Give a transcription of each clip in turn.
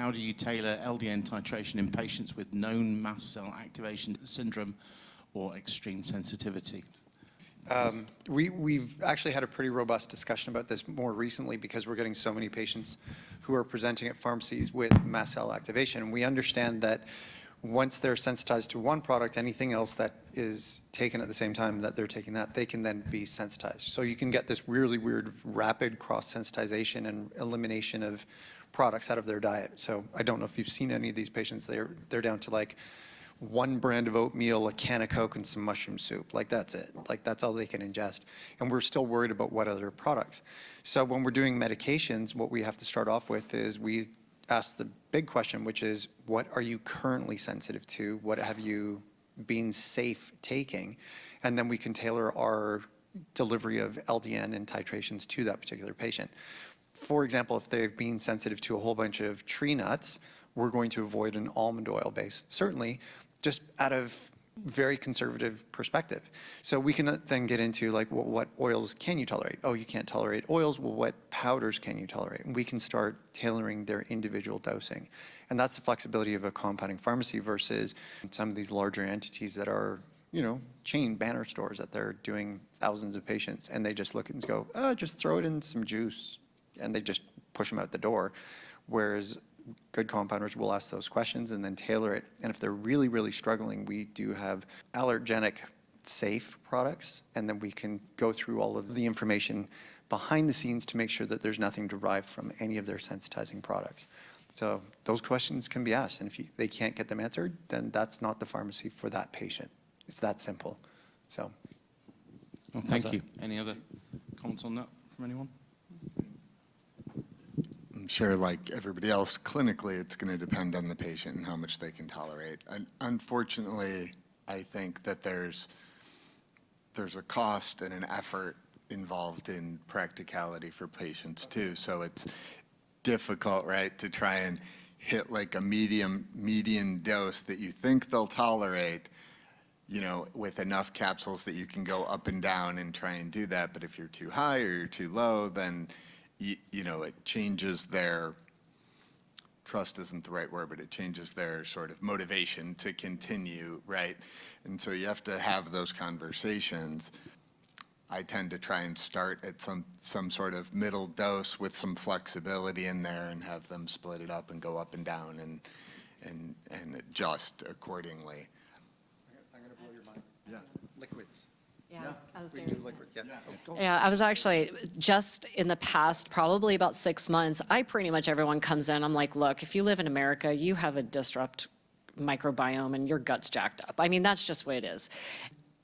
how do you tailor LDN titration in patients with known mast cell activation syndrome or extreme sensitivity? We've actually had a pretty robust discussion about this more recently because we're getting so many patients who are presenting at pharmacies with mast cell activation. We understand that once they're sensitized to one product, anything else that is taken at the same time that they're taking that, they can then be sensitized. So you can get this really weird rapid cross-sensitization and elimination of products out of their diet. So I don't know if you've seen any of these patients. They're down to like one brand of oatmeal, a can of Coke, and some mushroom soup. Like that's it. Like that's all they can ingest. And we're still worried about what other products. So when we're doing medications, what we have to start off with is we ask the big question, which is, what are you currently sensitive to? What have you been safe taking? And then we can tailor our delivery of LDN and titrations to that particular patient. For example, if they've been sensitive to a whole bunch of tree nuts, we're going to avoid an almond oil base, certainly, just out of very conservative perspective. So we can then get into like, well, what oils can you tolerate? Oh, you can't tolerate oils. Well, what powders can you tolerate? And we can start tailoring their individual dosing. And that's the flexibility of a compounding pharmacy versus some of these larger entities that are, you know, chain banner stores that they're doing thousands of patients, and they just look and go, oh, just throw it in some juice, and they just push them out the door. Whereas good compounders will ask those questions and then tailor it. And if they're really, really struggling, we do have allergenic safe products, and then we can go through all of the information behind the scenes to make sure that there's nothing derived from any of their sensitizing products. So those questions can be asked, and if they can't get them answered, then that's not the pharmacy for that patient. It's that simple. So, well, thank you. Any other comments on that from anyone? Sure, like everybody else, clinically, it's going to depend on the patient and how much they can tolerate. And unfortunately, I think that there's a cost and an effort involved in practicality for patients too. So it's difficult, right, to try and hit like a median dose that you think they'll tolerate, you know, with enough capsules that you can go up and down and try and do that. But if you're too high or you're too low, then you know, it changes their, trust isn't the right word, but it changes their sort of motivation to continue, right? And so you have to have those conversations. I tend to try and start at some sort of middle dose with some flexibility in there and have them split it up and go up and down and adjust accordingly. I'm going to blow your mind. Yeah. Liquids. Yeah, I was we very do liquid. Yeah, I was actually just in the past, probably about 6 months, pretty much everyone comes in, I'm like, look, if you live in America, you have a disrupt microbiome and your gut's jacked up. I mean, that's just the way it is.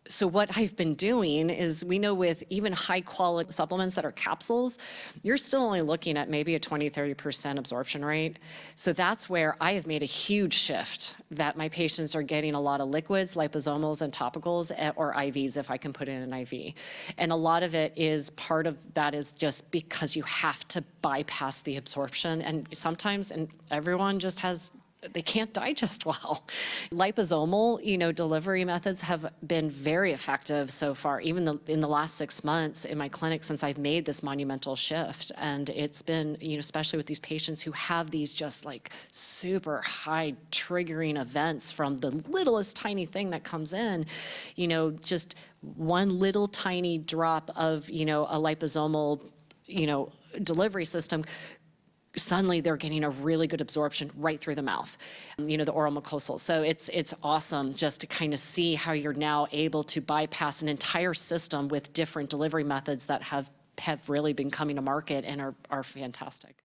So what I've been doing is, we know with even high quality supplements that are capsules, you're still only looking at maybe a 20–30% absorption rate. So that's where I have made a huge shift, that my patients are getting a lot of liquids, liposomals and topicals, or IVs if I can put in an IV. And a lot of it is, part of that is just because you have to bypass the absorption. And sometimes, and everyone just has, they can't digest well. Liposomal, you know, delivery methods have been very effective so far, even in the last 6 months in my clinic since I've made this monumental shift. And it's been, you know, especially with these patients who have these just like super high triggering events from the littlest tiny thing that comes in, you know, just one little tiny drop of, you know, a liposomal, you know, delivery system, suddenly they're getting a really good absorption right through the mouth, you know, the oral mucosal. So it's awesome just to kind of see how you're now able to bypass an entire system with different delivery methods that have really been coming to market and are fantastic.